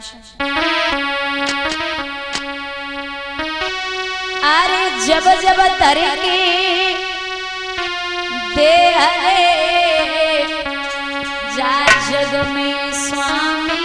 महाराज। अरे जब जब तरके दे हरे जा जग में स्वामी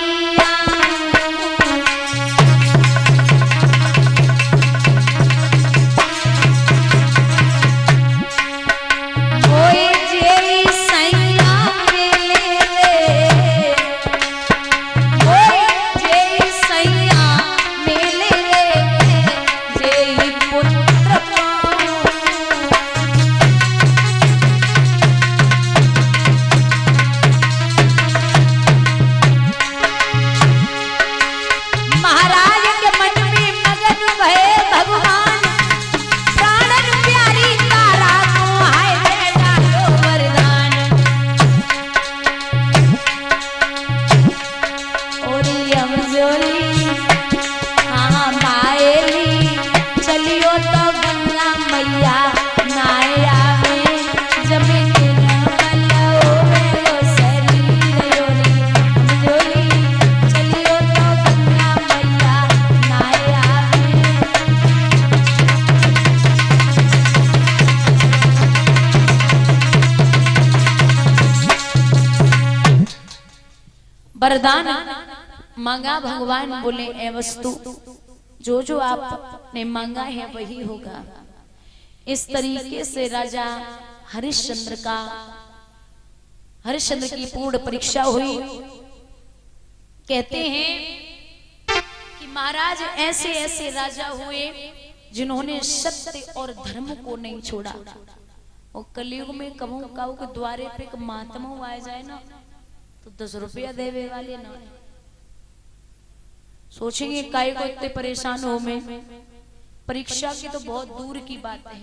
वरदान मांगा। भगवान बोले ए वस्तु जो जो आपने मांगा है वही होगा। इस तरीके से राजा हरिश्चंद्र की पूर्ण परीक्षा हुई। कहते हैं कि महाराज ऐसे ऐसे राजा हुए जिन्होंने सत्य और धर्म को नहीं छोड़ा। और कलयुग में कहूं काऊ के द्वारे पे महात्मा आ जाए ना तो 10 रुपया देवे वाले ना सोचेंगे काय को इतने परेशान हो में। परीक्षा की तो बहुत दूर की बात है।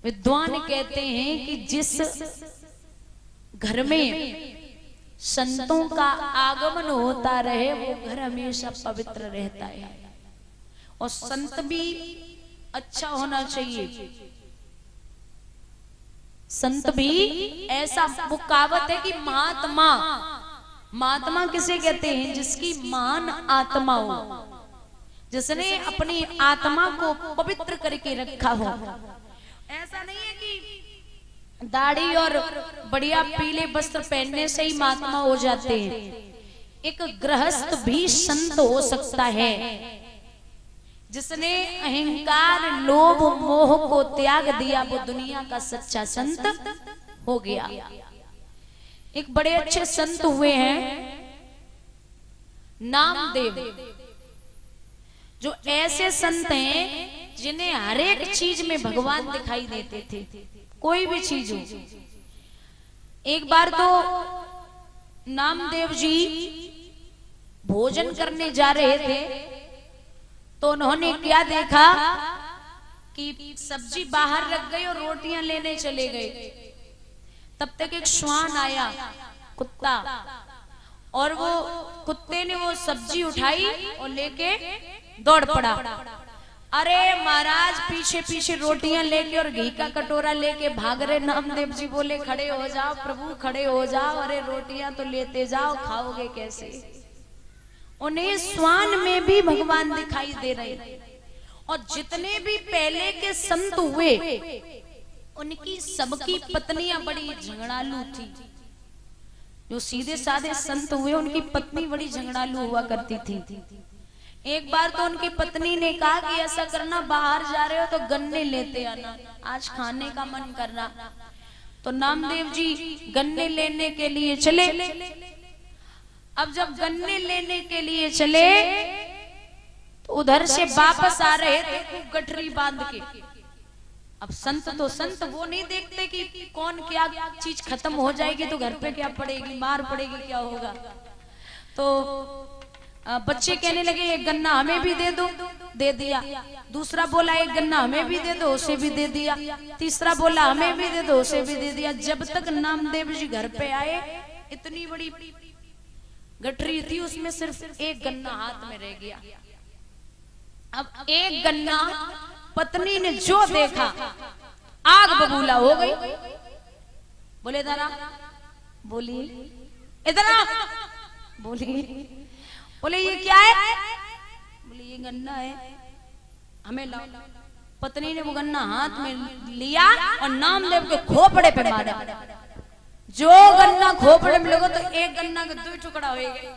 विद्वान कहते हैं कि जिस घर में संतों का आगमन होता रहे वो घर हमेशा पवित्र रहता है। और संत भी अच्छा होना चाहिए। संत भी ऐसा, वो कहावत है कि महात्मा किसे कहते हैं? जिसकी मान आत्मा हो, जिसने अपनी आत्मा को पवित्र करके रखा हो। ऐसा नहीं है कि दाढ़ी और बढ़िया पीले वस्त्र पहनने से ही महात्मा हो जाते हैं। एक गृहस्थ भी संत हो सकता है जिसने अहंकार लोभ मोह को त्याग दिया, वो दुनिया का सच्चा संत हो गया। एक बड़े अच्छे संत हुए हैं नामदेव, जो ऐसे संत हैं जिन्हें हर एक चीज में भगवान दिखाई देते थे। कोई भी चीज हो। एक बार तो नामदेव जी भोजन करने जा रहे थे तो उन्होंने क्या देखा कि सब्जी बाहर रख गई और रोटियां लेने चले गए। तब तक एक श्वान आया, कुत्ता, और वो कुत्ते ने वो सब्जी उठाई और लेके दौड़ पड़ा। अरे महाराज पीछे पीछे रोटियां लेके और घी का कटोरा लेके भाग रहे। नामदेव जी बोले खड़े हो जाओ प्रभु, खड़े हो जाओ। अरे रोटियां तो लेते जाओ, खाओगे कैसे? उन्हें श्वान में भी भगवान दिखाई दे रहे। और जितने भी पहले के संत हुए उनकी सबकी पत्नियां बड़ी झगड़ालू थी। जो सीधे साधे संत हुए उनकी पत्नी बड़ी झगड़ालू हुआ करती थी। एक बार तो उनकी पत्नी ने कहा कि ऐसा करना, बाहर जा रहे हो तो गन्ने लेते आना, आज खाने का मन कर रहा। तो नामदेव जी गन्ने लेने के लिए चले। अब जब गन्ने लेने के लिए चले तो उधर से वापस आ रहे थे गठरी बांध के। अब संत तो संत, वो नहीं देखते कि कौन क्या चीज खत्म हो जाएगी तो घर पे क्या पड़ेगी, मार पड़ेगी, क्या होगा। तो बच्चे कहने लगे एक गन्ना हमें भी दे दो, दे दिया। दूसरा बोला एक गन्ना हमें भी दे दो, उसे भी दे दिया। तीसरा बोला हमें भी दे दो, उसे भी दे दिया। जब तक नामदेव जी घर पे आए, इतनी बड़ी गठरी थी, उसमें सिर्फ एक गन्ना हाथ में रह गया। अब एक गन्ना पत्नी ने जो देखा आग बबूला हो गई। बोले इधर आ, बोली इधर आ, बोले ये क्या है? बोले ये गन्ना है, हमें लाओ। पत्नी ने वो गन्ना हाथ में लिया और नामदेव के खोपड़े पे मारा। जो गन्ना खोपड़े में लगा तो एक गन्ना का 2 टुकड़ा हो गए।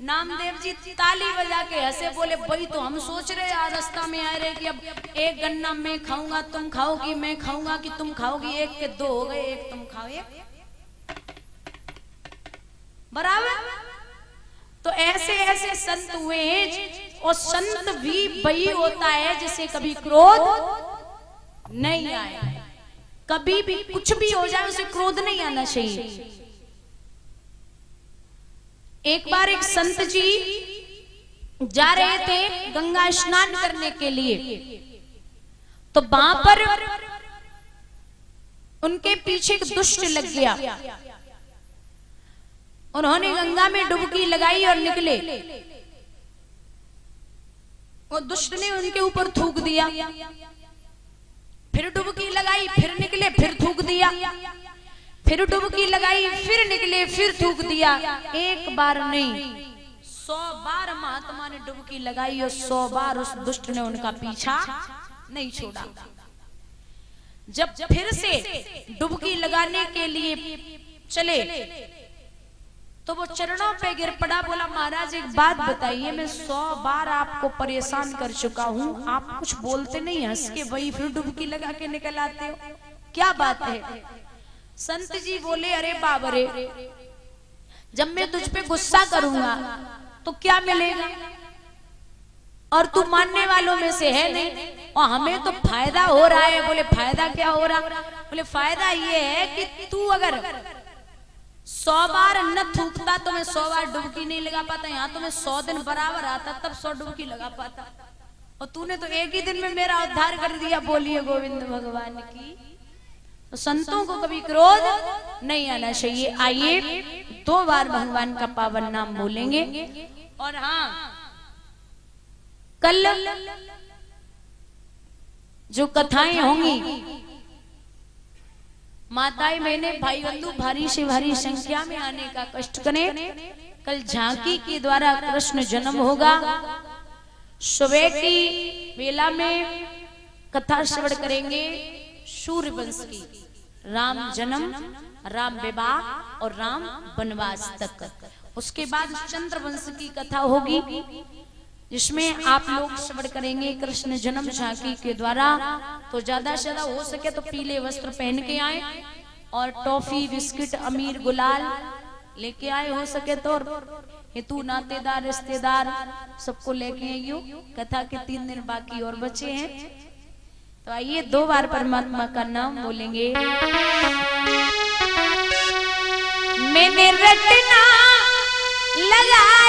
नामदेव जी ताली बजा के हंसे, बोले भाई तो हम सोच रहे आज रास्ता में आ रहे कि अब एक गन्ना मैं खाऊंगा तुम खाओगी, मैं खाऊंगा कि तुम खाओगी, 1 के 2 हो गए, एक तुम खाओ एक बराबर। तो ऐसे ऐसे संत हुए, और संत भी वही होता है जिसे कभी क्रोध नहीं आए। कभी भी कुछ भी हो जाए उसे क्रोध नहीं आना चाहिए। एक बार एक संत जी जा रहे थे गंगा स्नान करने के लिए, तो वहां पर उनके पीछे एक दुष्ट लग गया। उन्होंने गंगा में डुबकी लगाई और निकले, और दुष्ट ने उनके ऊपर थूक दिया। फिर डुबकी लगाई, फिर निकले, फिर थूक दिया। फिर डुबकी लगाई, फिर निकले, फिर थूक दिया। एक बार नहीं 100 बार महात्मा ने डुबकी लगाई और 100 बार उस दुष्ट ने उनका पीछा नहीं छोड़ा। जब फिर से डुबकी लगाने के लिए चले तो वो चरणों पे गिर पड़ा, बोला महाराज एक बात बताइए, मैं 100 बार आपको परेशान कर चुका हूँ, आप कुछ बोलते नहीं, हंस के वही फिर डुबकी लगा के निकल आते हो, क्या बात है? संत जी बोले अरे बाबरे, जब मैं तुझ पे गुस्सा करूंगा तो क्या मिलेगा, और तू मानने वालों में से है नहीं, और हमें तो फायदा हो रहा है। बोले फायदा क्या हो रहा? बोले फायदा ये है कि तू अगर 100 बार न थूकता तो मैं 100 बार डुबकी नहीं लगा पाता, यहाँ तो मैं 100 दिन बराबर आता तब 100 डुबकी लगा पाता, और तूने तो एक ही दिन में मेरा उद्धार कर दिया। बोलिए गोविंद भगवान की। तो संतों को कभी क्रोध नहीं आना चाहिए। आइए 2 बार भगवान का पावन नाम बोलेंगे। और हाँ, कल जो कथाएं होंगी, माताएं बहने भाई बंधु भारी से भारी संख्या में आने का कष्ट करें। कल झांकी के द्वारा कृष्ण जन्म होगा। सुबह की वेला में कथा श्रवण करेंगे सूर्य वंश की, राम जन्म, राम विवाह और राम वनवास तक। उसके बाद चंद्र वंश की कथा होगी, जिसमें आप लोग श्रवण करेंगे कृष्ण जन्म झांकी के द्वारा। तो ज्यादा से ज्यादा हो सके तो पीले वस्त्र पहन के आए, और टॉफी बिस्किट अमीर गुलाल लेके आए हो सके तो, हेतु नातेदार रिश्तेदार सबको लेके आइयो। कथा के 3 दिन बाकी और बचे हैं। तो आइए 2 बार परमात्मा का नाम बोलेंगे। मैंने रटना लगाया